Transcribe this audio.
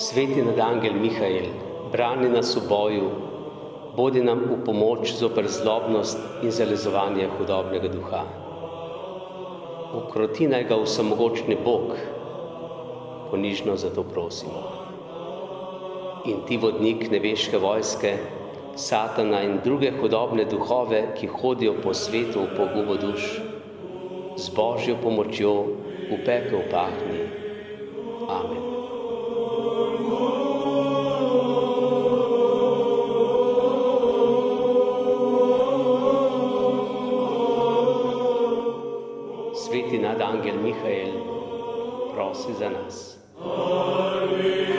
Sveti nadangel Mihael, brani nas v boju, bodi nam v pomoč zoper zlobnost in zalezovanje hudobnega duha. Ukroti naj ga vsemogočni Bog, ponižno zato prosimo. In ti, vodnik nebeške vojske, Satana in druge hudobne duhove, ki hodijo po svetu v pogubo duš, z Božjo pomočjo v pekel pahni. Amen. Sveti nadangel Mihael, prosi za nas. Alleluja.